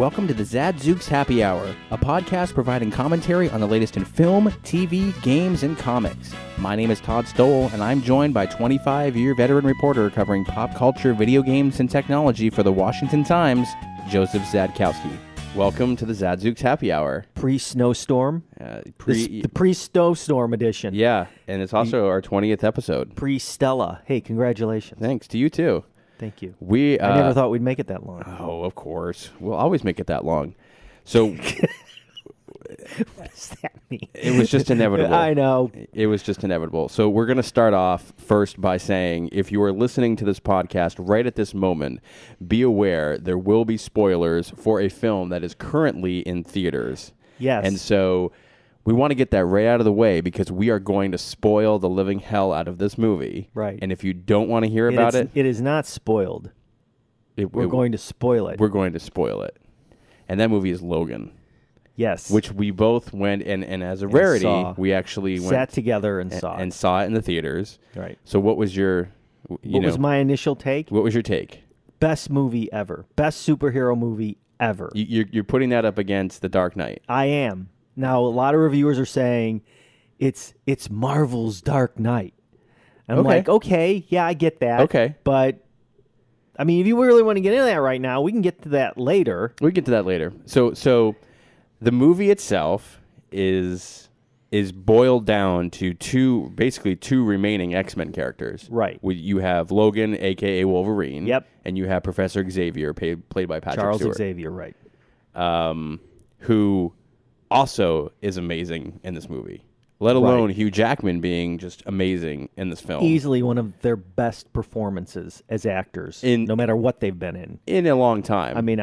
Welcome to the Zadzooks Happy Hour, a podcast providing commentary on the latest in film, TV, games, and comics. My name is Todd Stoll, and I'm joined by 25-year veteran reporter covering pop culture, video games, and technology for the Washington Times, Joseph Zadkowski. Welcome to the Zadzooks Happy Hour. Pre-snowstorm? The pre-snowstorm edition. Yeah, and it's also our 20th episode. Pre-Stella. Hey, congratulations. Thanks to you, too. Thank you. I never thought we'd make it that long. Oh, of course. We'll always make it that long. So... What does that mean? It was just inevitable. I know. It was just inevitable. So we're going to start off first by saying, if you are listening to this podcast right at this moment, be aware there will be spoilers for a film that is currently in theaters. Yes. And so we want to get that right out of the way because we are going to spoil the living hell out of this movie. Right. And if you don't want to hear about it... It is not spoiled. We're going to spoil it. We're going to spoil it. And that movie is Logan. Yes. Which we both went, and as a rarity, we actually sat together and saw it. And saw it in the theaters. Right. So what was your... What was my initial take? What was your take? Best movie ever. Best superhero movie ever. You're putting that up against The Dark Knight. I am. Now, a lot of reviewers are saying it's Marvel's Dark Knight. And I'm like, okay, yeah, I get that. Okay. But, I mean, if you really want to get into that right now, we can get to that later. We can get to that later. So the movie itself is boiled down to two remaining X-Men characters. Right. You have Logan, a.k.a. Wolverine. Yep. And you have Professor Xavier, played by Patrick Charles Stewart. Xavier, right. Who also is amazing in this movie. Let alone Hugh Jackman being just amazing in this film. Easily one of their best performances as actors, no matter what they've been in. In a long time. I mean,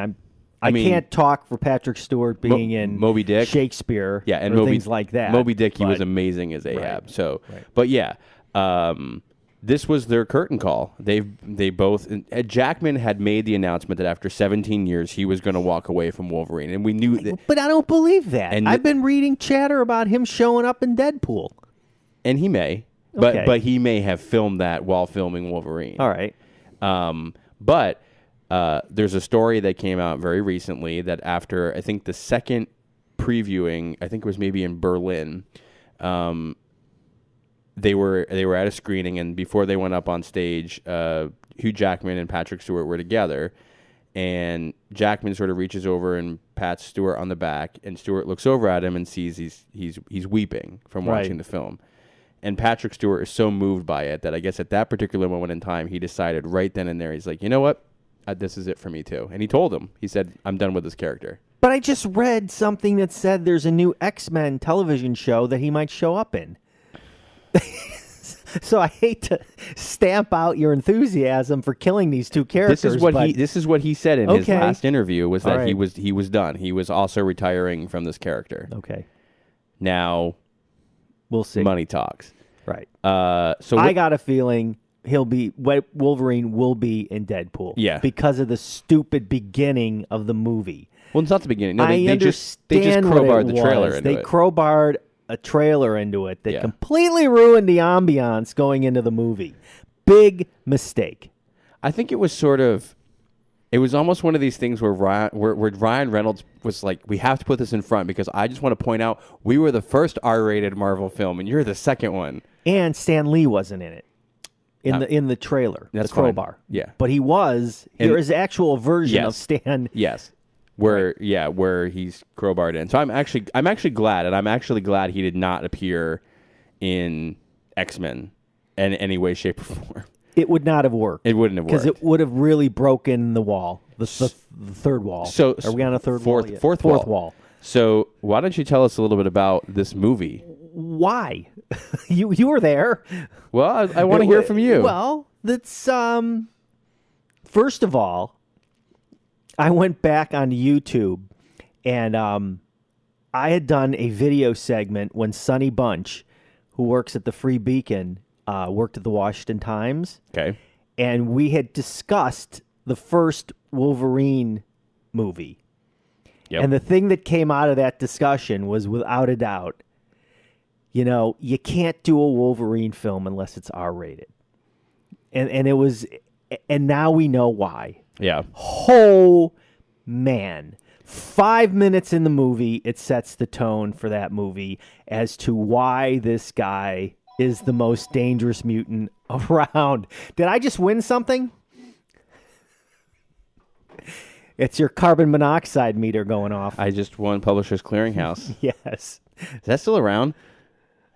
I can't talk for Patrick Stewart being in Moby Dick, Shakespeare, and things like that. Moby Dick, he was amazing as Ahab. Right. So, but yeah, this was their curtain call. They both. Jackman had made the announcement that after 17 years he was going to walk away from Wolverine, and we knew that. But I don't believe that. And I've been reading chatter about him showing up in Deadpool, and he may, but he may have filmed that while filming Wolverine. All right, but. There's a story that came out very recently that after, I think, the second previewing, I think it was maybe in Berlin, they were at a screening, and before they went up on stage, Hugh Jackman and Patrick Stewart were together, and Jackman sort of reaches over and pats Stewart on the back, and Stewart looks over at him and sees he's weeping from watching the film. And Patrick Stewart is so moved by it that I guess at that particular moment in time, he decided right then and there, he's like, you know what? This is it for me, too. And he told him. He said, I'm done with this character. But I just read something that said there's a new X-Men television show that he might show up in. So I hate to stamp out your enthusiasm for killing these two characters. This is what he said in his last interview, was that he was done. He was also retiring from this character. Okay. Now, we'll see. Money talks. Right. So I got a feeling... Wolverine will be in Deadpool. Yeah. Because of the stupid beginning of the movie. Well, it's not the beginning. No, they just crowbarred the trailer into it. They crowbarred a trailer into it that completely ruined the ambiance going into the movie. Big mistake. I think it was almost one of these things where Ryan Reynolds was like, we have to put this in front because I just want to point out we were the first R-rated Marvel film and you're the second one. And Stan Lee wasn't in it. In the trailer, that's the crowbar. Fine. Yeah. But he was. There is actual version of Stan. Yes. Where he's crowbarred in. So I'm actually glad, and I'm actually glad he did not appear in X-Men in any way, shape, or form. It would not have worked. It wouldn't have worked. Because it would have really broken the wall, the third wall. So are we on a third wall? Fourth wall. So why don't you tell us a little bit about this movie? Why? You were there. Well, I want to hear from you. Well, that's first of all, I went back on YouTube and I had done a video segment when Sonny Bunch, who works at the Free Beacon, worked at the Washington Times. Okay. And we had discussed the first Wolverine movie. Yep. And the thing that came out of that discussion was, without a doubt, you can't do a Wolverine film unless it's R-rated. And it was, and now we know why. Yeah. Oh, man. 5 minutes in the movie, it sets the tone for that movie as to why this guy is the most dangerous mutant around. Did I just win something? It's your carbon monoxide meter going off. I just won Publishers Clearinghouse. Yes. Is that still around?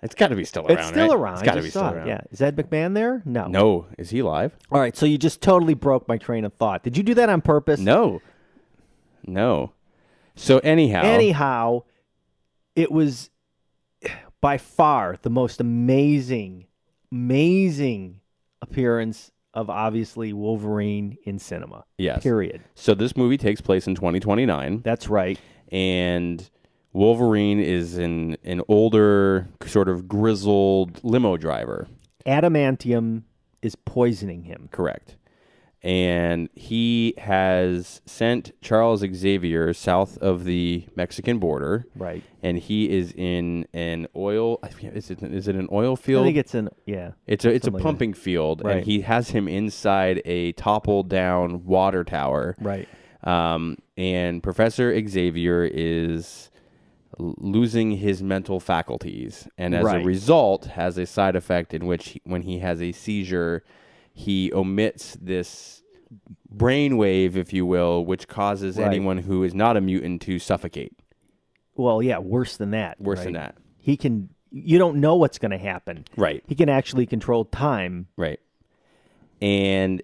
It's got to be still around, It's still right? around. It's got to I be just still saw it. around. Yeah. Is Ed McMahon there? No. No. Is he live? All right. So you just totally broke my train of thought. Did you do that on purpose? No. So anyhow, it was by far the most amazing appearance of obviously Wolverine in cinema. yes. Period. So this movie takes place in 2029, That's right. and Wolverine is an older, sort of grizzled limo driver. Adamantium is poisoning him. Correct. And he has sent Charles Xavier south of the Mexican border. Right. And he is in an oil. Is it an oil field? I think it's It's a something like pumping field, Right. and he has him inside a toppled down water tower. right. And Professor Xavier is losing his mental faculties, and as a Right. result, has a side effect in which, when he has a seizure, he omits this brainwave, if you will, which causes Right. anyone who is not a mutant to suffocate. Well, yeah, worse than that. Worse than right? that. He can. You don't know what's going to happen. Right. He can actually control time. Right. And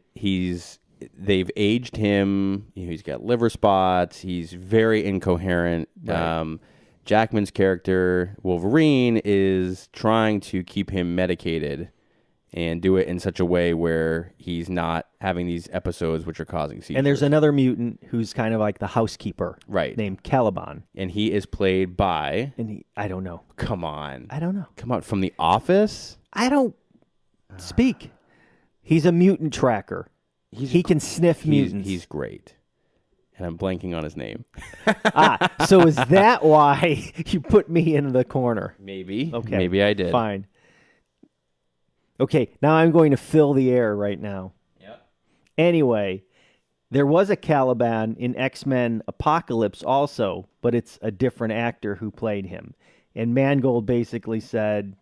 they've aged him. He's got liver spots. He's very incoherent. Right. Jackman's character, Wolverine, is trying to keep him medicated and do it in such a way where he's not having these episodes which are causing seizures. And there's another mutant who's kind of like the housekeeper, Right. named Caliban. And he is played by... And I don't know. Come on. I don't know. Come on. From The Office? I don't speak. He's a mutant tracker. He can sniff mutants. He's great. And I'm blanking on his name. So is that why you put me in the corner? Maybe. Okay. Maybe I did. Fine. Okay, now I'm going to fill the air right now. Yep. Anyway, there was a Caliban in X-Men Apocalypse also, but it's a different actor who played him. And Mangold basically said,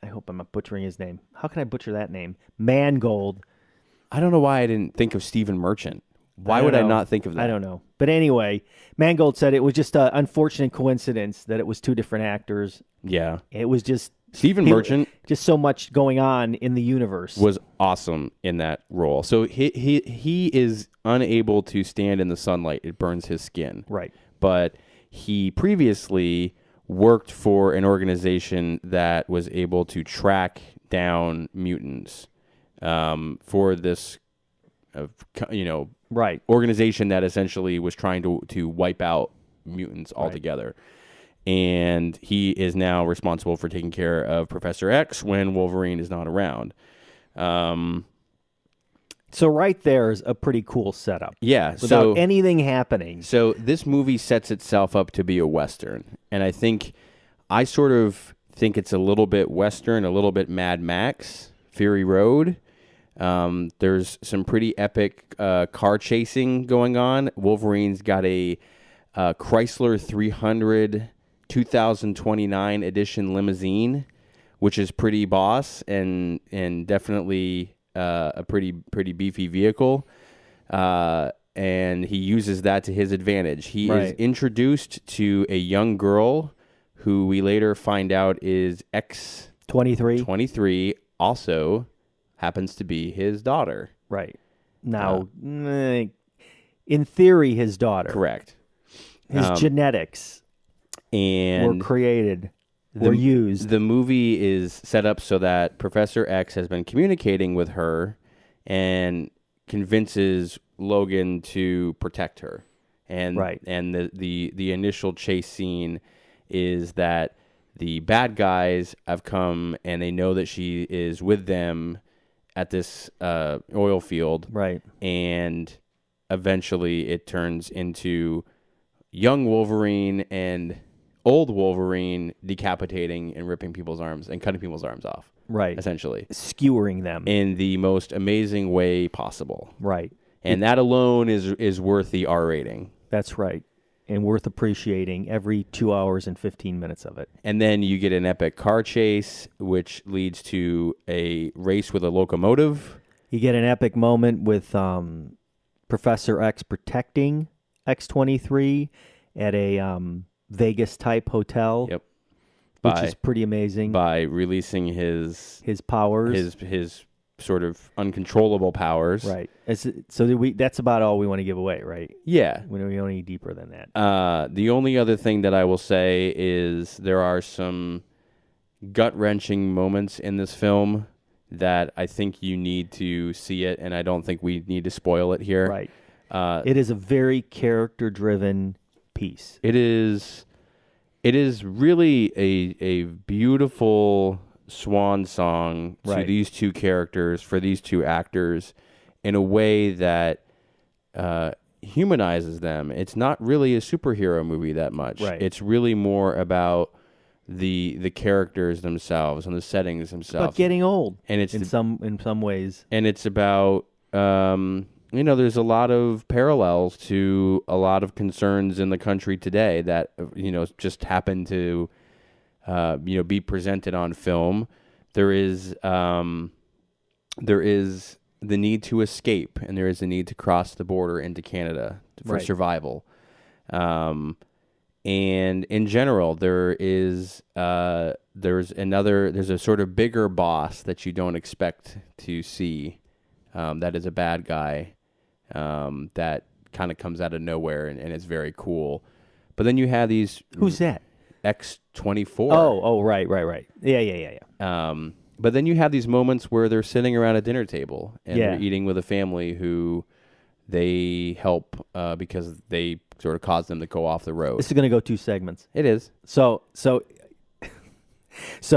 I hope I'm not butchering his name. How can I butcher that name? Mangold. I don't know why I didn't think of Stephen Merchant. Why would I not think of that? I don't know. But anyway, Mangold said it was just an unfortunate coincidence that it was two different actors. Yeah. It was just Stephen Merchant just so much going on in the universe. was awesome in that role. So he is unable to stand in the sunlight. It burns his skin. Right. But he previously worked for an organization that was able to track down mutants for this, Right. organization that essentially was trying to wipe out mutants altogether. And he is now responsible for taking care of Professor X when Wolverine is not around. So right there is a pretty cool setup. Yeah. Without anything happening. So this movie sets itself up to be a Western. And I sort of think it's a little bit Western, a little bit Mad Max, Fury Road. There's some pretty epic car chasing going on. Wolverine's got a Chrysler 300 2029 edition limousine, which is pretty boss and definitely a pretty beefy vehicle. And he uses that to his advantage. He is introduced to a young girl who we later find out is X-23, also happens to be his daughter. Right. Now, in theory, his daughter. Correct. His genetics and were created, were used. The movie is set up so that Professor X has been communicating with her and convinces Logan to protect her. And and the initial chase scene is that the bad guys have come and they know that she is with them at this oil field. Right. And eventually it turns into young Wolverine and old Wolverine decapitating and ripping people's arms and cutting people's arms off. Right. Essentially. Skewering them. In the most amazing way possible. Right. And that alone is worth the R rating. That's right. and worth appreciating every 2 hours and 15 minutes of it. And then you get an epic car chase, which leads to a race with a locomotive. You get an epic moment with Professor X protecting X-23 at a Vegas-type hotel. Yep. Which is pretty amazing. By releasing his powers. His sort of uncontrollable powers. Right. That's about all we want to give away, right? Yeah. We don't go any deeper than that. The only other thing that I will say is there are some gut-wrenching moments in this film that I think you need to see it, and I don't think we need to spoil it here. Right. It is a very character-driven piece. It is really a beautiful swan song to these two characters, for these two actors, in a way that humanizes them. It's not really a superhero movie that much. Right. It's really more about the characters themselves and the settings themselves. But getting old, and it's in some ways. And it's about there's a lot of parallels to a lot of concerns in the country today that just happen to be presented on film. There is the need to escape, and there is a need to cross the border into Canada for survival. And in general, there's a sort of bigger boss that you don't expect to see. That is a bad guy that kind of comes out of nowhere and it's very cool. But then you have these... Who's that? X-24. Oh, right. Yeah. But then you have these moments where they're sitting around a dinner table and they're eating with a family who they help because they sort of cause them to go off the road. This is going to go 2 segments. It is. So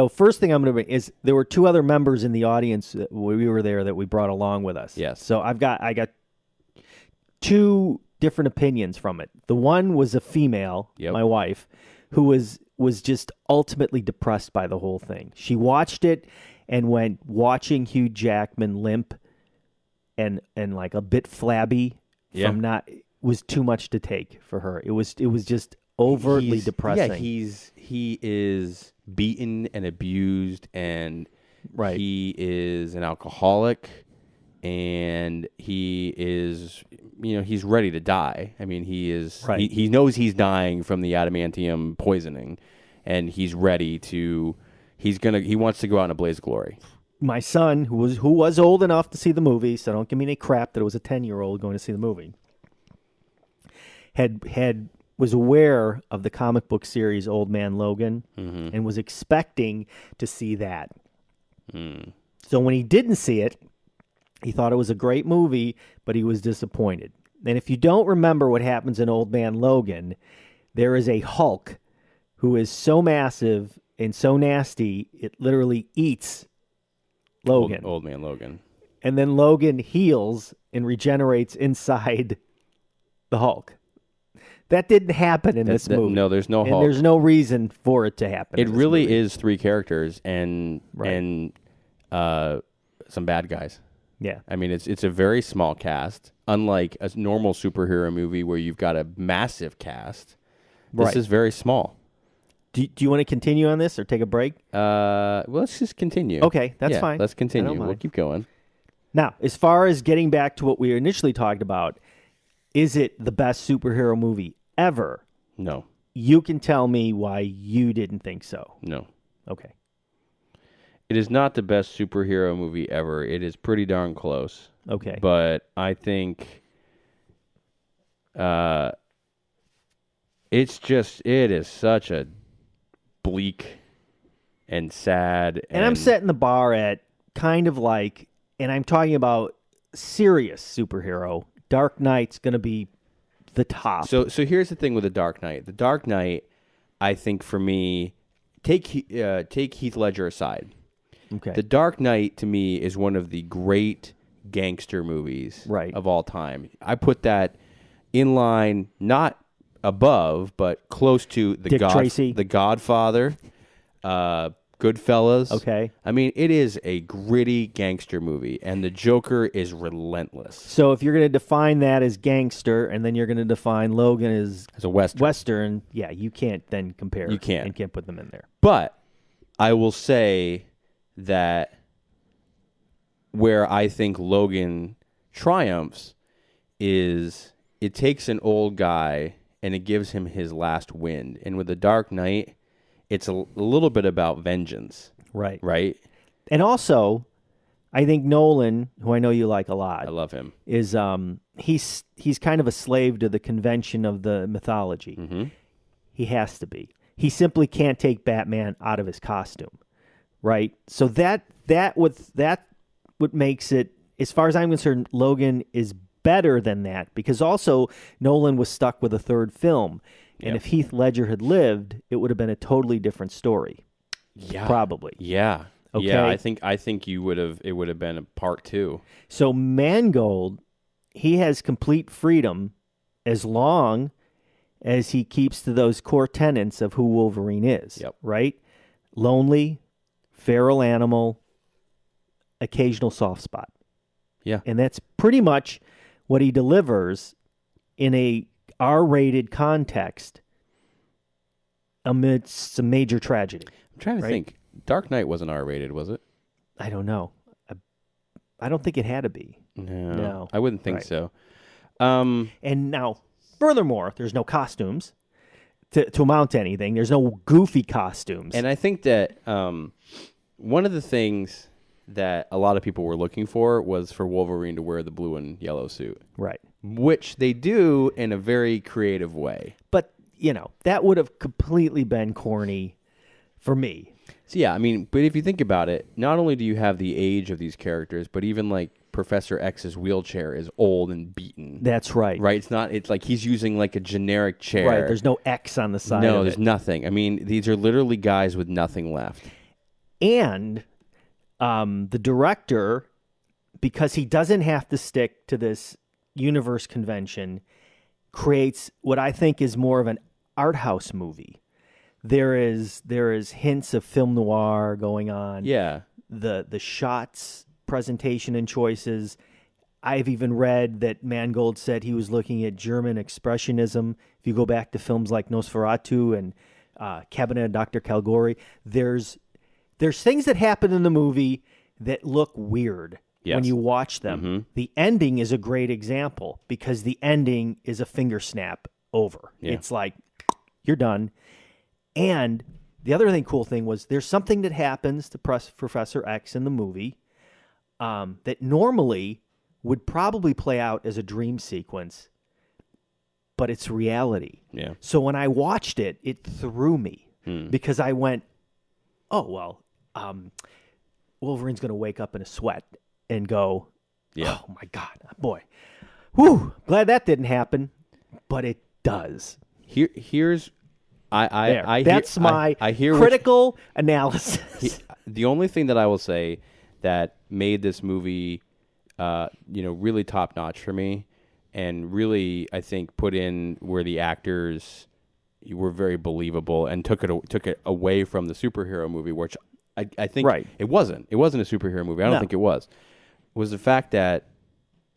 first thing I'm going to bring is there were 2 other members in the audience when we were there that we brought along with us. Yes. So I got 2 different opinions from it. The one was a female, my wife, who was just ultimately depressed by the whole thing. She watched it and went, watching Hugh Jackman limp and like a bit flabby from was too much to take for her. It was just overtly depressing. Yeah, he is beaten and abused, and he is an alcoholic, and he is, he's ready to die. I mean, he is. He knows he's dying from the adamantium poisoning, and he's ready to. He wants to go out in a blaze of glory. My son, who was old enough to see the movie, so don't give me any crap that it was a 10-year-old going to see the movie, was aware of the comic book series Old Man Logan and was expecting to see that. So when he didn't see it, he thought it was a great movie, but he was disappointed. And if you don't remember what happens in Old Man Logan, there is a Hulk who is so massive and so nasty, it literally eats Logan. Old Man Logan. And then Logan heals and regenerates inside the Hulk. That didn't happen in this movie. No, there's no Hulk. And there's no reason for it to happen. It really is 3 characters and some bad guys. Yeah. I mean, it's a very small cast. Unlike a normal superhero movie where you've got a massive cast, this is very small. Do you want to continue on this or take a break? Well, let's just continue. Okay, that's fine. Let's continue. We'll keep going. Now, as far as getting back to what we initially talked about, is it the best superhero movie ever? No. You can tell me why you didn't think so. No. Okay. It is not the best superhero movie ever. It is pretty darn close. Okay. But I think it is such a bleak and sad. And I'm setting the bar at kind of like, and I'm talking about serious superhero. Dark Knight's going to be the top. So here's the thing with The Dark Knight. The Dark Knight, I think for me, take Heath Ledger aside. Okay. The Dark Knight, to me, is one of the great gangster movies of all time. I put that in line, not above, but close to The Dick Tracy. The Godfather, Goodfellas. Okay. I mean, it is a gritty gangster movie, and the Joker is relentless. So if you're going to define that as gangster, and then you're going to define Logan as a Western. Yeah, you can't then compare. You can't. And can't put them in there. But I will say that where I think Logan triumphs is it takes an old guy and it gives him his last wind. And with The Dark Knight, it's a little bit about vengeance. Right. Right? And also, I think Nolan, who I know you like a lot, I love him. Is he's kind of a slave to the convention of the mythology. Mm-hmm. He has to be. He simply can't take Batman out of his costume, right? So that what makes it, as far as I'm concerned, Logan is better than that, because also Nolan was stuck with a third film, and if Heath Ledger had lived, it would have been a totally different story. Yeah, probably. Yeah. Okay. Yeah, I think it would have been a part 2. So Mangold, he has complete freedom as long as he keeps to those core tenets of who Wolverine is. Yep. Right? Lonely, feral animal, occasional soft spot. Yeah. And that's pretty much what he delivers in a R-rated context amidst some major tragedy. I'm trying to think. Dark Knight wasn't R-rated, was it? I don't know. I don't think it had to be. No. I wouldn't think so. And now, furthermore, there's no costumes to amount to anything. There's no goofy costumes. And I think that one of the things that a lot of people were looking for was for Wolverine to wear the blue and yellow suit. Right. Which they do in a very creative way. But, that would have completely been corny for me. So, yeah, I mean, but if you think about it, not only do you have the age of these characters, but even like Professor X's wheelchair is old and beaten. That's right. Right? It's like he's using like a generic chair. Right. There's no X on the side. No, there's nothing. I mean, these are literally guys with nothing left. And the director, because he doesn't have to stick to this universe convention, creates what I think is more of an art house movie. There is hints of film noir going on. Yeah. The shots, presentation, and choices. I've even read that Mangold said he was looking at German expressionism. If you go back to films like Nosferatu and Cabinet of Dr. Caligari, there's things that happen in the movie that look weird when you watch them. Mm-hmm. The ending is a great example because the ending is a finger snap over. Yeah. It's like, you're done. And the other cool thing was there's something that happens to Professor X in the movie that normally would probably play out as a dream sequence, but it's reality. Yeah. So when I watched it, it threw me because I went, oh, well, Wolverine's going to wake up in a sweat and go, oh, my God, boy. Whew, glad that didn't happen, but it does. Here's... That's my hear critical analysis. The only thing that I will say that made this movie, really top notch for me, and really I think put in where the actors were very believable and took it away from the superhero movie, which I think it wasn't. It wasn't a superhero movie. I don't think it was the fact that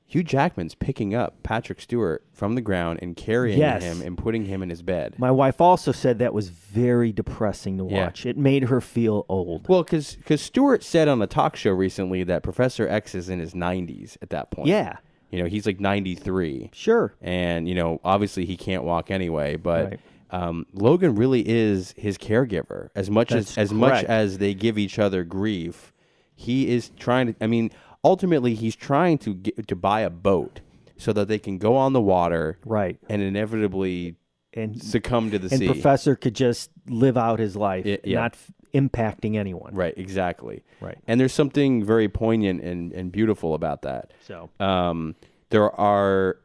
Hugh Jackman's picking up Patrick Stewart from the ground and carrying him and putting him in his bed. My wife also said that was very depressing to watch. It made her feel old. Well, because Stewart said on a talk show recently that Professor X is in his 90s at that point. Yeah. He's like 93. Sure. And, obviously he can't walk anyway, but Logan really is his caregiver. As much as they give each other grief, he is trying to, ultimately, he's trying to buy a boat so that they can go on the water, and inevitably succumb to the sea. And Professor could just live out his life, not impacting anyone. Right, exactly. Right, and there's something very poignant and beautiful about that. So, there are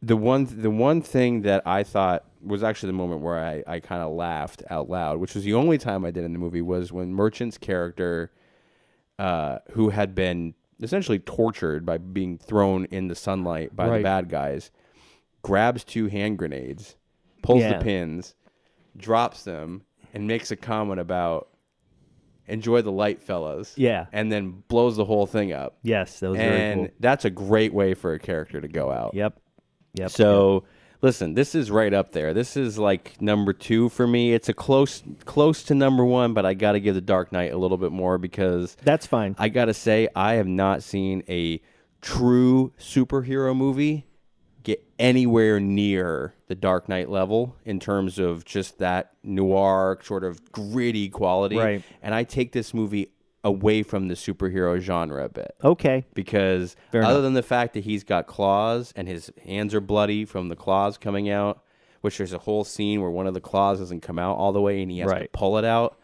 the one thing that I thought was actually the moment where I kind of laughed out loud, which was the only time I did in the movie, was when Merchant's character, who had been essentially tortured by being thrown in the sunlight by the bad guys, grabs 2 hand grenades, pulls the pins, drops them, and makes a comment about enjoy the light, fellas. Yeah. And then blows the whole thing up. Yes, that was very cool. And that's a great way for a character to go out. Yep. So, listen, this is right up there. This is like number 2 for me. It's a close to number 1, but I got to give The Dark Knight a little bit more because that's fine. I got to say, I have not seen a true superhero movie get anywhere near the Dark Knight level in terms of just that noir sort of gritty quality. Right. And I take this movie away from the superhero genre a bit. Okay. Because other than the fact that he's got claws and his hands are bloody from the claws coming out, which there's a whole scene where one of the claws doesn't come out all the way and he has to pull it out.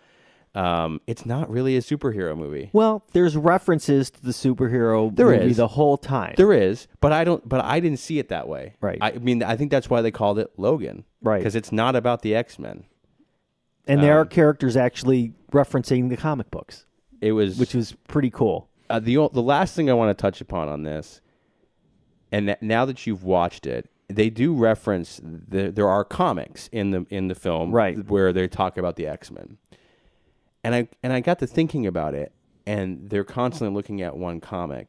It's not really a superhero movie. Well, there's references to the superhero movie the whole time. There is, but I didn't see it that way. Right. I mean, I think that's why they called it Logan. Right. Because it's not about the X-Men. And there are characters actually referencing the comic books. Which was pretty cool. The last thing I want to touch upon on this, and now that you've watched it, they do reference there are comics in the film where they talk about the X-Men. And I got to thinking about it, and they're constantly looking at one comic.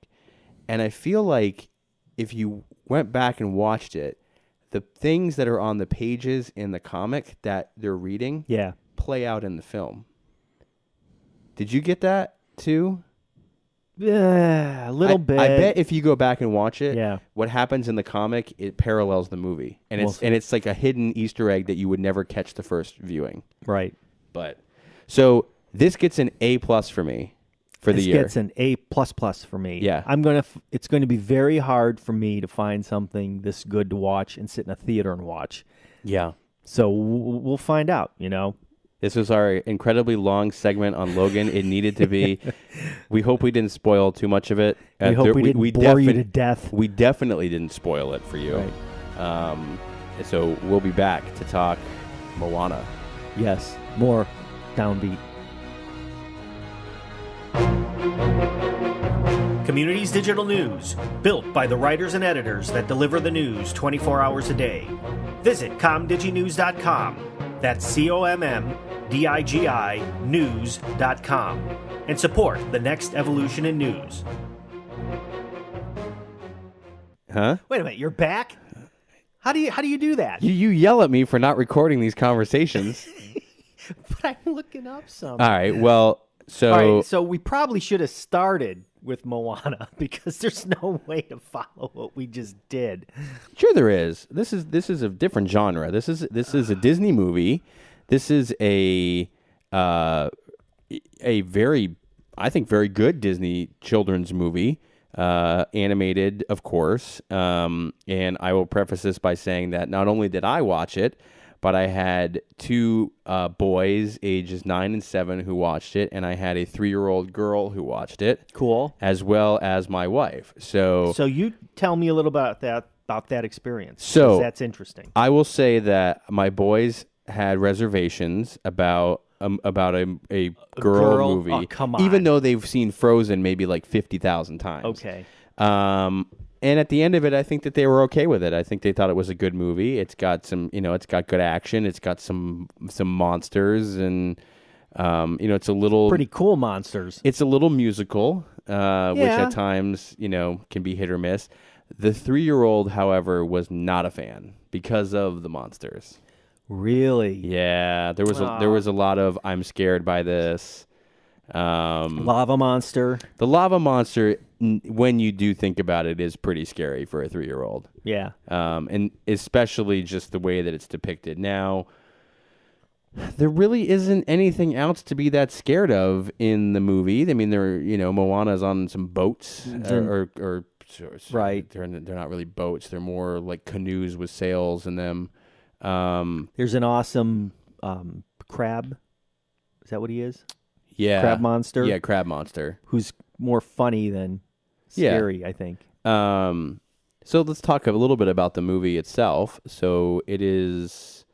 And I feel like if you went back and watched it, the things that are on the pages in the comic that they're reading play out in the film. Did you get that too? Yeah, a little bit. I bet if you go back and watch it, what happens in the comic, it parallels the movie. And it's like a hidden Easter egg that you would never catch the first viewing. Right. But so this gets an A+ for me for the year. This gets an A++ for me. Yeah. It's going to be very hard for me to find something this good to watch and sit in a theater and watch. Yeah. So we'll find out, you know. This was our incredibly long segment on Logan. It needed to be. We hope we didn't spoil too much of it. We hope we didn't bore you to death. We definitely didn't spoil it for you. Right. So we'll be back to talk Moana. Yes, more downbeat. Communities Digital News, built by the writers and editors that deliver the news 24 hours a day. Visit comdiginews.com. That's COMMDIGI news.com. And support the next evolution in news. Huh? Wait a minute, you're back? How do you do that? You yell at me for not recording these conversations. But I'm looking up some. All right, well, so we probably should have started with Moana because there's no way to follow what we just did. Sure there is. This is a different genre. This is a Disney movie. This is a very, I think, very good Disney children's movie, animated, of course. And I will preface this by saying that not only did I watch it, but I had 2 boys, ages 9 and 7, who watched it, and I had a 3-year-old girl who watched it. Cool. As well as my wife. So you tell me a little about that experience. So that's interesting. I will say that my boys had reservations about a girl movie. Oh, come on. Even though they've seen Frozen maybe like 50,000 times. Okay. And at the end of it, I think that they were okay with it. I think they thought it was a good movie. It's got some, it's got good action. It's got some monsters, and it's a little pretty cool monsters. It's a little musical, which at times, can be hit or miss. The 3-year-old, however, was not a fan because of the monsters. Really? Yeah, there was a lot of I'm scared by this. Lava monster. The lava monster, when you do think about it, is pretty scary for a 3-year-old. Yeah. And especially just the way that it's depicted. Now, there really isn't anything else to be that scared of in the movie. I mean, Moana's on some boats, right. They're not really boats. They're more like canoes with sails in them. There's an awesome crab. Is that what he is? Yeah. Crab monster? Yeah, crab monster. Who's more funny than scary, I think. So let's talk a little bit about the movie itself. So it is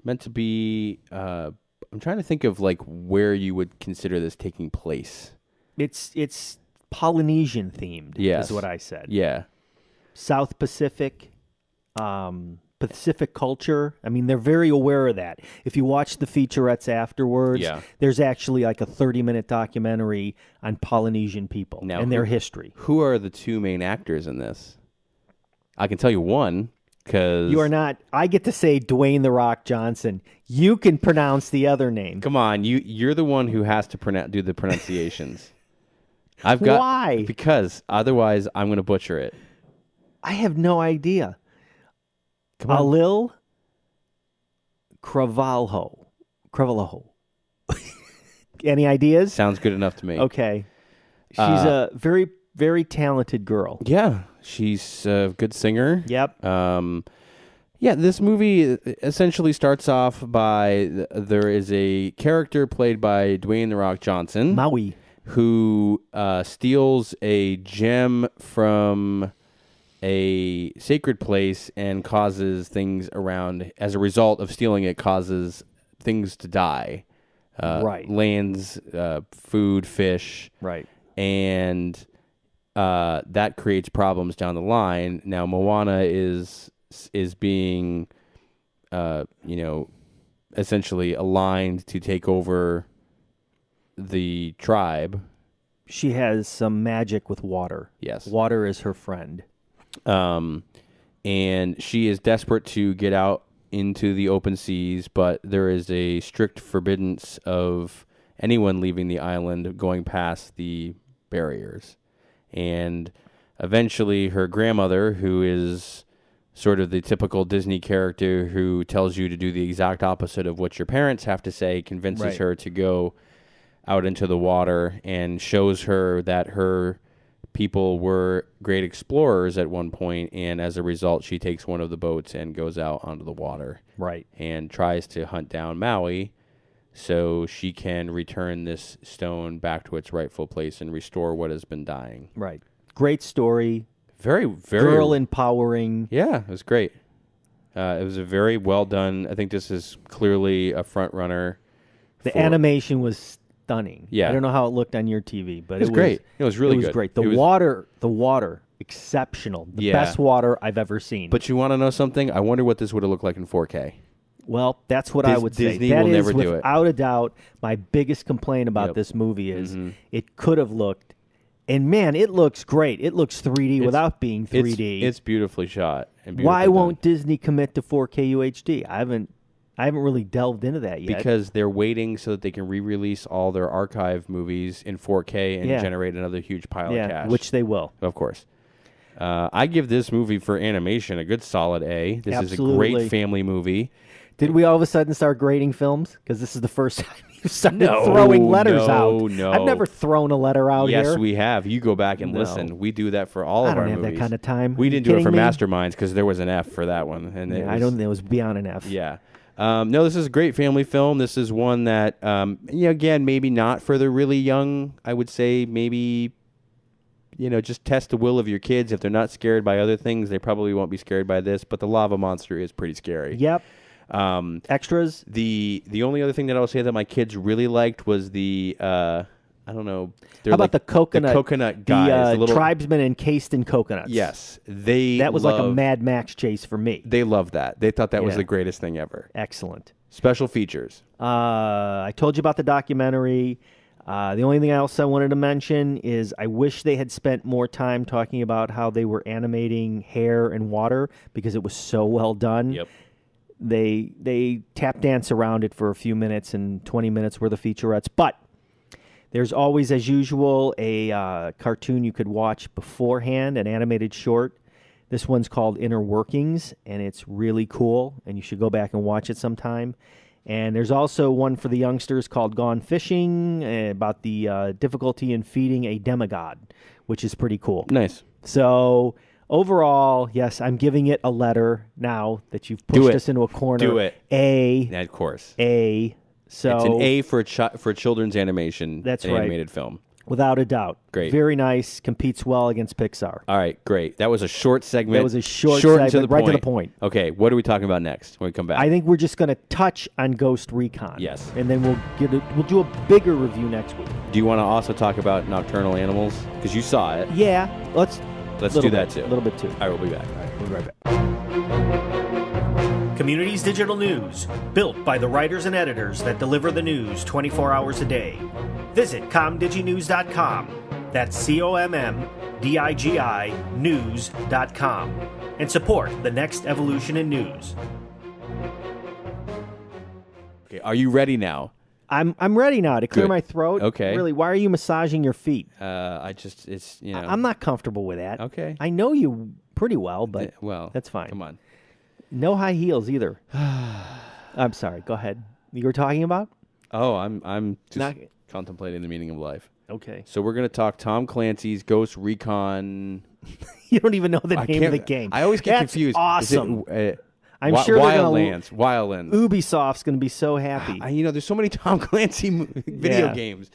meant to be, I'm trying to think of like where you would consider this taking place. It's Polynesian themed, is what I said. Yeah. South Pacific, Pacific culture. I mean, they're very aware of that. If you watch the featurettes afterwards, there's actually like a 30-minute documentary on Polynesian people and their history. Who are the two main actors in this? I can tell you one, because... You are not... I get to say Dwayne "The Rock" Johnson. You can pronounce the other name. Come on, you're the one who has to do the pronunciations. Why? Because otherwise I'm going to butcher it. I have no idea. Come on. Auli'i Cravalho. Any ideas? Sounds good enough to me. Okay. She's a very, very talented girl. Yeah, she's a good singer. Yep. This movie essentially starts off by there is a character played by Dwayne "The Rock" Johnson. Maui. Who steals a gem from a sacred place and causes things around, as a result of stealing it, causes things to die. Right. Lands, food, fish. Right. And that creates problems down the line. Now, Moana is being, essentially aligned to take over the tribe. She has some magic with water. Yes. Water is her friend. And she is desperate to get out into the open seas, but there is a strict forbiddance of anyone leaving the island going past the barriers. And eventually her grandmother, who is sort of the typical Disney character who tells you to do the exact opposite of what your parents have to say, convinces her to go out into the water and shows her that her people were great explorers at one point, and as a result, she takes one of the boats and goes out onto the water. Right. And tries to hunt down Maui so she can return this stone back to its rightful place and restore what has been dying. Right. Great story. Very, very... Girl empowering. Yeah, it was great. It was a very well done... I think this is clearly a front runner. The animation was stunning. Yeah. I don't know how it looked on your TV, but it was great. It was really good. It was great. The water, exceptional. The best water I've ever seen. But you want to know something? I wonder what this would have looked like in 4K. Well, that's what I would say. Disney will never do it. Without a doubt, my biggest complaint about this movie is it could have looked, and man, it looks great. It looks 3D without being 3D. It's beautifully shot. And beautifully Why done. won't Disney commit to 4K UHD? I haven't really delved into that yet. Because they're waiting so that they can re-release all their archive movies in 4K and generate another huge pile of cash. Which they will. Of course. I give this movie for animation a good solid A. This is a great family movie. Did we all of a sudden start grading films? Because this is the first time you've started throwing letters out. No. I've never thrown a letter out here. Yes, we have. You go back and listen. We do that for all of our movies. I don't have that kind of time. We didn't do it for Masterminds because there was an F for that one. And I don't think it was beyond an F. Yeah. No, this is a great family film. This is one that, again, maybe not for the really young. I would say maybe, just test the will of your kids. If they're not scared by other things, they probably won't be scared by this. But the lava monster is pretty scary. Yep. Extras. The only other thing that I would say that my kids really liked was the I don't know. How about the coconut? The coconut guys, the little tribesmen encased in coconuts. Yes, that was like a Mad Max chase for me. They loved that. They thought that was the greatest thing ever. Excellent. Special features. I told you about the documentary. The only thing else I wanted to mention is I wish they had spent more time talking about how they were animating hair and water because it was so well done. Yep. They tap dance around it for a few minutes and 20 minutes worth of featurettes, but there's always, as usual, a cartoon you could watch beforehand, an animated short. This one's called Inner Workings, and it's really cool, and you should go back and watch it sometime. And there's also one for the youngsters called Gone Fishing, about the difficulty in feeding a demigod, which is pretty cool. Nice. So overall, yes, I'm giving it a letter now that you've pushed us into a corner. Do it. A. Of course. A. So it's an A for children's animation. That's an right. Animated film. Without a doubt. Great. Very nice. Competes well against Pixar. All right, great. That was a short segment. That was a short segment, right to the point. Okay, what are we talking about next when we come back? I think we're just going to touch on Ghost Recon. Yes. And then we'll do a bigger review next week. Do you want to also talk about Nocturnal Animals? Because you saw it. Yeah. Let's do that too. A little bit too. All right, we'll be back. All right, we'll be right back. Communities Digital News, built by the writers and editors that deliver the news 24 hours a day. Visit comdiginews.com. That's COMMDIGI news.com. And support the next evolution in news. Okay, are you ready now? I'm ready now to clear Good. my throat. Okay. Really, why are you massaging your feet? It's I'm not comfortable with that. Okay. I know you pretty well, but well, that's fine. Come on. No high heels either. I'm sorry. Go ahead. You were talking about? Oh, I'm just Not- contemplating the meaning of life. Okay. So we're gonna talk Tom Clancy's Ghost Recon. You don't even know the I name of the can't- game. I always get That's confused. Awesome. Is it, I'm sure they're gonna- Wildlands. Ubisoft's going to be so happy. There's so many Tom Clancy video Yeah. games.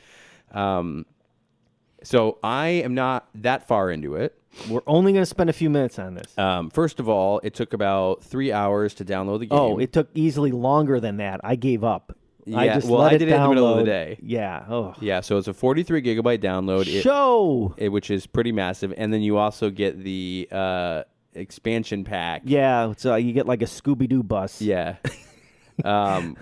So I am not that far into it. We're only going to spend a few minutes on this. First of all, it took about 3 hours to download the game. Oh, it took easily longer than that. I gave up. Yeah, I just well, let I it did it in the middle of the download. day. Yeah. Oh. Yeah, so it's a 43 gigabyte download. Which is pretty massive, and then you also get the expansion pack. Yeah. So you get like a Scooby-Doo bus. Yeah.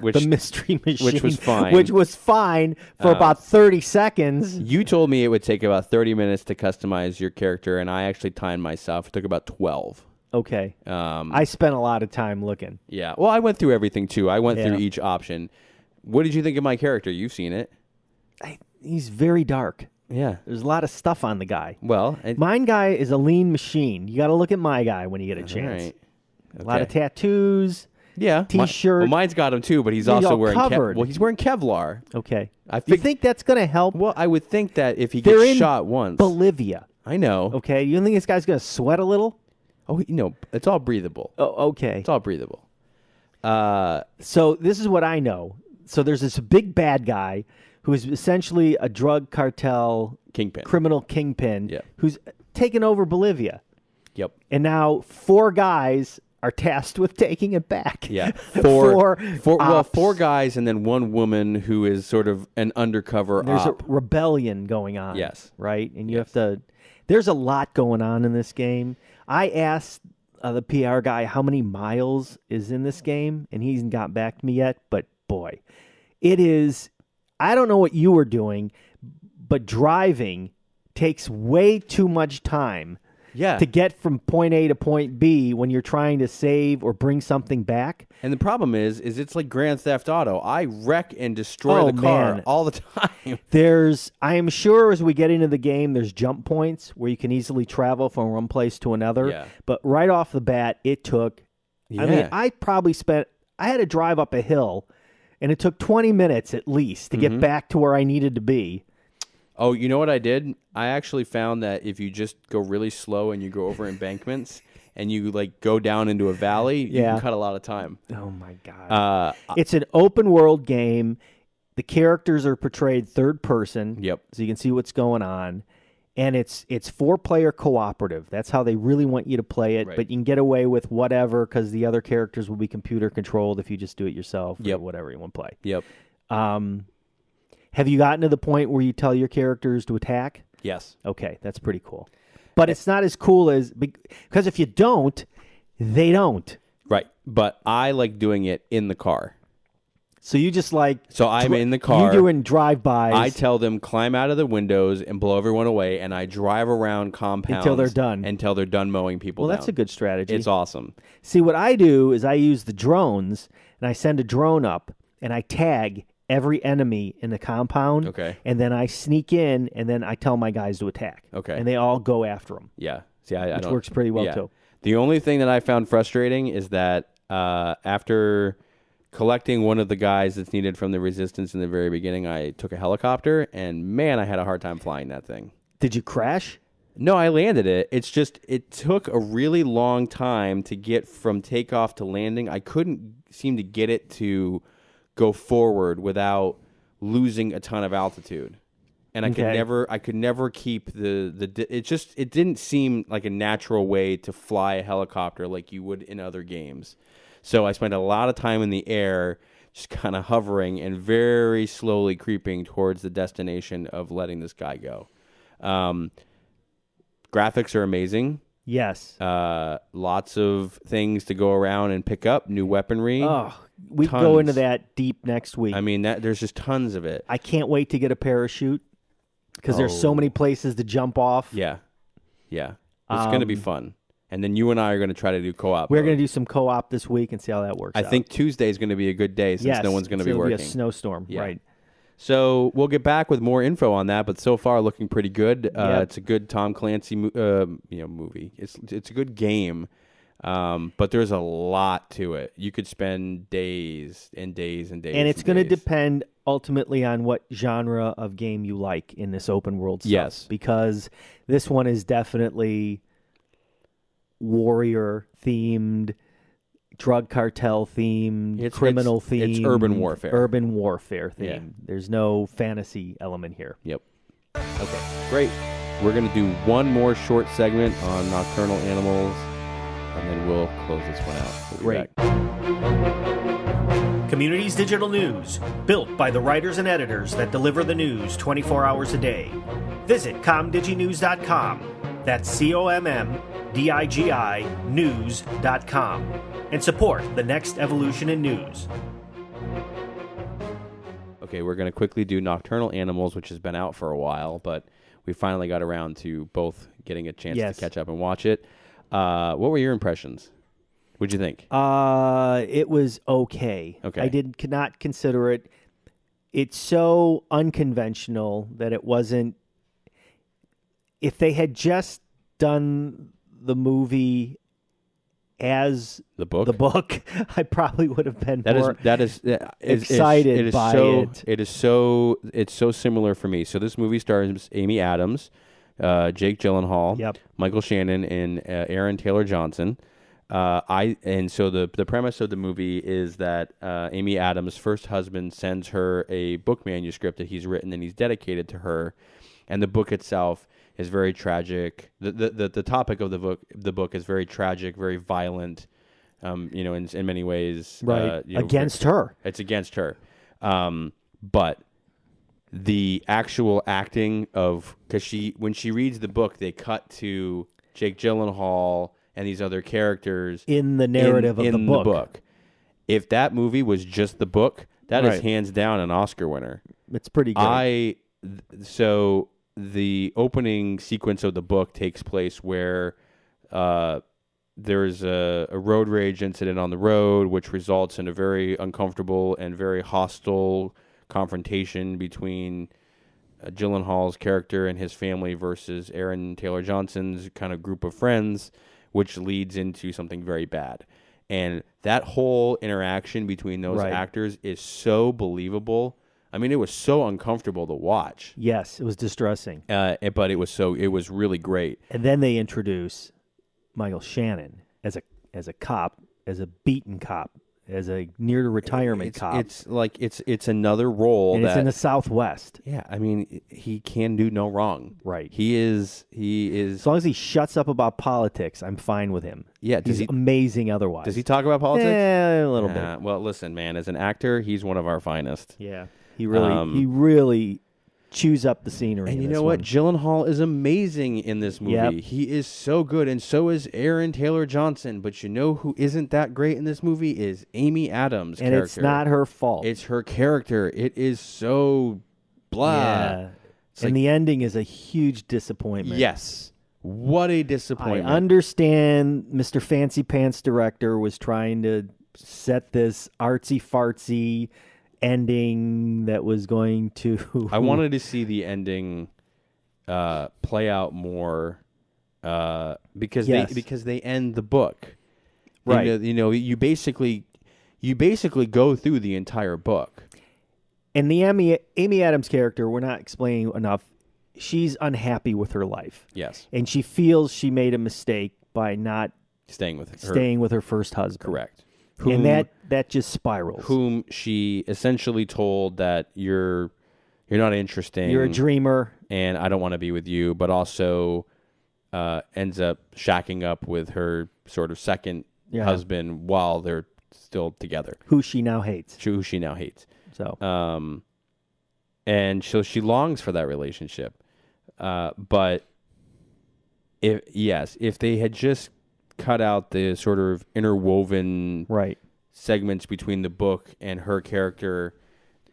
Which The mystery machine. which was fine. Which was fine for about 30 seconds. You told me it would take about 30 minutes to customize your character, and I actually timed myself. It took about 12. Okay. I spent a lot of time looking. Yeah. Well, I went through everything, too. I went through Yeah. each option. What did you think of my character? You've seen it. He's very dark. Yeah. There's a lot of stuff on the guy. Well, Mine guy is a lean machine. You got to look at my guy when you get a chance. right. A lot of Okay. tattoos. Yeah. T-shirt. Well, mine's got him, too, but he's Yeah, also all wearing covered. he's wearing Kevlar. Okay. I You think that's going to help? Well, I would think that if he They're gets in shot once. Bolivia. I know. Okay. You think this guy's going to sweat a little? Oh, it's all breathable. Oh, okay. It's all breathable. So this is what I know. So there's this big bad guy who is essentially a drug cartel Kingpin. criminal kingpin Yeah. who's taken over Bolivia. Yep. And now 4 guys are tasked with taking it back. Yeah. Four ops. 4 guys and then 1 woman who is sort of an undercover There's op. a rebellion going on. Yes. Right? And you have to... There's a lot going on in this game. I asked the PR guy how many miles is in this game, and he hasn't got back to me yet. But, boy, it is... I don't know what you were doing, but driving takes way too much time Yeah. to get from point A to point B when you're trying to save or bring something back. And the problem is it's like Grand Theft Auto. I wreck and destroy the car man. all the time. I am sure as we get into the game, there's jump points where you can easily travel from one place to another. Yeah. But right off the bat, it took, I mean, I had to drive up a hill and it took 20 minutes at least to get back to where I needed to be. Oh, you know what I did? I actually found that if you just go really slow and you go over embankments and you like go down into a valley, you Yeah. can cut a lot of time. Oh my God. Uh, It's an open world game. The characters are portrayed third person. Yep. So you can see what's going on. And it's 4-player cooperative. That's how they really want you to play it. Right. But you can get away with whatever because the other characters will be computer controlled if you just do it yourself or whatever you want to play. Yep. Have you gotten to the point where you tell your characters to attack? Yes. Okay, that's pretty cool. But it's not as cool as because if you don't, they don't. Right. But I like doing it in the car. So you just like So I'm in the car. You doing drive-bys I tell them climb out of the windows and blow everyone away, and I drive around compounds Until they're done. Until they're done mowing people Well, down. that's a good strategy. It's awesome. See, what I do is I use the drones, and I send a drone up, and I tag every enemy in the compound. Okay. And then I sneak in, and then I tell my guys to attack. Okay. And they all go after them, Yeah. See, I which don't, works pretty well, yeah. too. The only thing that I found frustrating is that after collecting one of the guys that's needed from the Resistance in the very beginning, I took a helicopter, and man, I had a hard time flying that thing. Did you crash? No, I landed it. It's just, it took a really long time to get from takeoff to landing. I couldn't seem to get it to go forward without losing a ton of altitude. And I could never keep it didn't seem like a natural way to fly a helicopter like you would in other games. So I spent a lot of time in the air, just kind of hovering and very slowly creeping towards the destination of letting this guy go. Graphics are amazing. Yes. Lots of things to go around and pick up, new weaponry. Oh, we Tons. go into that deep next week. I mean, there's just tons of it. I can't wait to get a parachute because there's so many places to jump off. Yeah. It's going to be fun. And then you and I are going to try to do co-op. We're going to do some co-op this week and see how that works out. I think Tuesday is going to be a good day since no one's going to be working. It'll be a snowstorm, right. So we'll get back with more info on that, but so far looking pretty good. It's a good Tom Clancy movie. It's a good game, but there's a lot to it. You could spend days and days and days. And it's going to depend ultimately on what genre of game you like in this open world stuff. Yes. Because this one is definitely warrior themed, drug cartel themed, criminal themed. It's urban warfare. Urban warfare themed. Yeah. There's no fantasy element here. Yep. Okay, great. We're going to do one more short segment on nocturnal animals, and then we'll close this one out. We'll be back. Communities Digital News, built by the writers and editors that deliver the news 24 hours a day. Visit comdiginews.com. That's COMMDIGI news.com. And support the next evolution in news. Okay, we're going to quickly do Nocturnal Animals, which has been out for a while, but we finally got around to both getting a chance to catch up and watch it. What were your impressions? What'd you think? It was okay. I could not consider it. It's so unconventional that it wasn't. If they had just done the movie as the book, I probably would have been excited by it. It's so similar for me. So this movie stars Amy Adams, Jake Gyllenhaal, Michael Shannon, and Aaron Taylor Johnson. So the premise of the movie is that Amy Adams' first husband sends her a book manuscript that he's written and he's dedicated to her, and the book itself is very tragic. The topic of the book is very tragic, very violent. In many ways, right? Against her. It's against her. But the actual acting because when she reads the book, they cut to Jake Gyllenhaal and these other characters in the narrative of the book. If that movie was just the book, that is hands down an Oscar winner. It's pretty good. So the opening sequence of the book takes place where there's a road rage incident on the road, which results in a very uncomfortable and very hostile confrontation between Gyllenhaal's character and his family versus Aaron Taylor Johnson's kind of group of friends, which leads into something very bad. And that whole interaction between those actors is so believable. I mean, it was so uncomfortable to watch. Yes, it was distressing. But it was really great. And then they introduce Michael Shannon as a cop, as a beaten cop, as a near retirement cop. It's another role, and it's in the Southwest. Yeah, I mean, he can do no wrong. Right. He is. As long as he shuts up about politics, I'm fine with him. Yeah, he's amazing. Otherwise, does he talk about politics? Yeah, a little bit. Well, listen, man, as an actor, he's one of our finest. Yeah. He really chews up the scenery. And you know what? Gyllenhaal is amazing in this movie. Yep. He is so good, and so is Aaron Taylor Johnson. But you know who isn't that great in this movie is Amy Adams' and character. It's not her fault. It's her character. It is so blah. Yeah. The ending is a huge disappointment. Yes. What a disappointment. I understand Mr. Fancy Pants director was trying to set this artsy-fartsy ending that was going to I wanted to see the ending play out more because they end the book. Right. You basically go through the entire book. And the Amy Adams character, we're not explaining enough, she's unhappy with her life. Yes. And she feels she made a mistake by not staying with her first husband. Correct. And that just spirals. Whom she essentially told that you're not interesting. You're a dreamer. And I don't want to be with you, but also ends up shacking up with her sort of second husband while they're still together. Who she now hates. So, and so she longs for that relationship. But if they had just cut out the sort of interwoven Right. segments between the book and her character,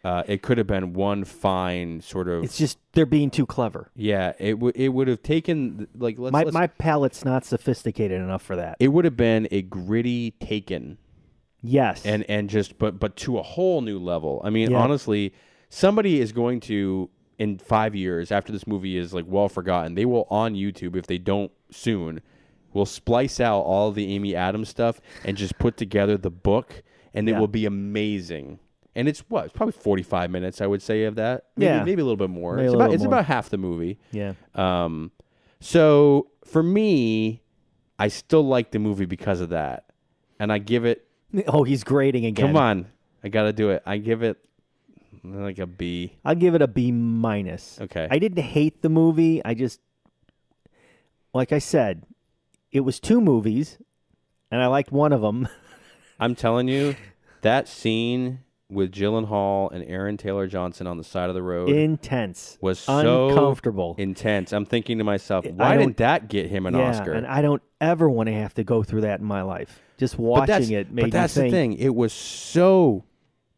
it could have been one fine sort of. It's just they're being too clever. Yeah, it would have taken like My palate's not sophisticated enough for that. It would have been a gritty Taken. Yes. And just but to a whole new level. I mean, Yeah. honestly, somebody is going to in 5 years after this movie is like well forgotten. They will on YouTube if they don't soon. Will splice out all the Amy Adams stuff and just put together the book, and it will be amazing. And it's probably 45 minutes, I would say, of that. Maybe a little bit more. It's about half the movie. Yeah. So for me, I still like the movie because of that, and I give it. Oh, he's grading again. Come on, I gotta do it. I give it like a B. I'll give it a B minus. Okay. I didn't hate the movie. I just, like I said, it was 2 movies, and I liked one of them. I'm telling you, that scene with Gyllenhaal and Aaron Taylor Johnson on the side of the road intense was so uncomfortable. Intense. I'm thinking to myself, why didn't that get him an Oscar? And I don't ever want to have to go through that in my life. Just watching it made me think. But that's the thing. It was so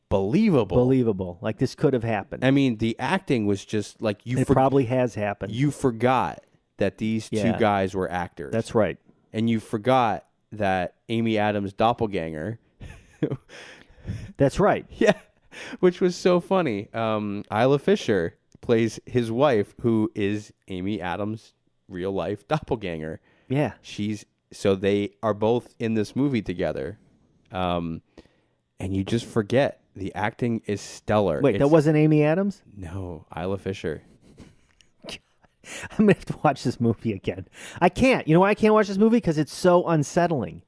believable. Like this could have happened. I mean, the acting was just like It probably has happened. You forgot that these two guys were actors. That's right. And you forgot that Amy Adams' doppelganger. That's right. Yeah, which was so funny. Isla Fisher plays his wife, who is Amy Adams' real life doppelganger. Yeah. So they are both in this movie together. And you just forget the acting is stellar. Wait, that wasn't Amy Adams? No, Isla Fisher. I'm going to have to watch this movie again. I can't. You know why I can't watch this movie? Because it's so unsettling.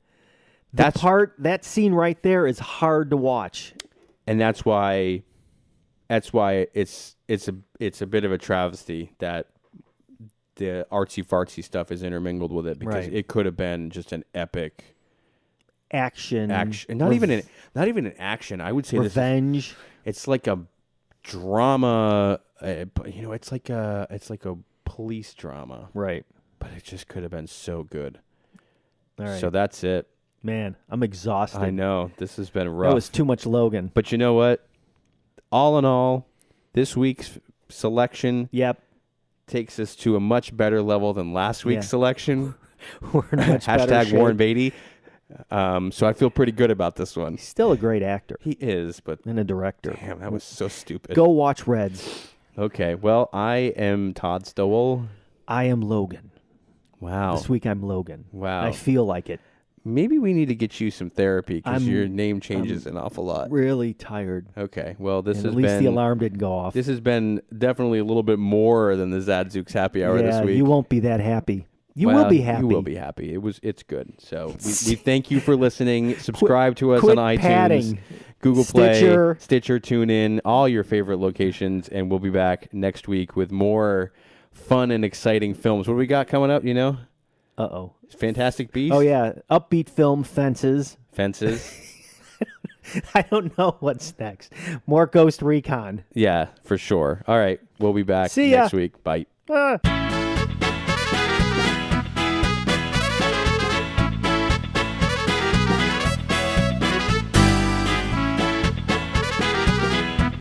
That scene right there is hard to watch. And that's why it's a bit of a travesty that the artsy fartsy stuff is intermingled with it, because it could have been just an epic action. Not even an action. I would say revenge. It's like a drama. It's like a police drama. Right. But it just could have been so good. All right. So that's it. Man, I'm exhausted. I know. This has been rough. That was too much Logan. But you know what? All in all, this week's selection takes us to a much better level than last week's selection. We're in a much better shape. Warren Beatty. So I feel pretty good about this one. He's still a great actor. He is, but... And a director. Damn, that was so stupid. Go watch Reds. Okay, well, I am Todd Stowell. I am Logan. Wow. This week I'm Logan. Wow. I feel like it. Maybe we need to get you some therapy, because your name changes an awful lot. Really tired. Okay, well, this has been... At least the alarm didn't go off. This has been definitely a little bit more than the Zadzooks Happy Hour this week. You won't be that happy. You will be happy. You will be happy. It's good. So we thank you for listening. Subscribe to us on iTunes, padding. Google Play, Stitcher, TuneIn, all your favorite locations, and we'll be back next week with more fun and exciting films. What do we got coming up, you know? Uh-oh. Fantastic Beasts? Oh, yeah. Upbeat film, Fences. I don't know what's next. More Ghost Recon. Yeah, for sure. All right. We'll be back See ya. next week. Bye.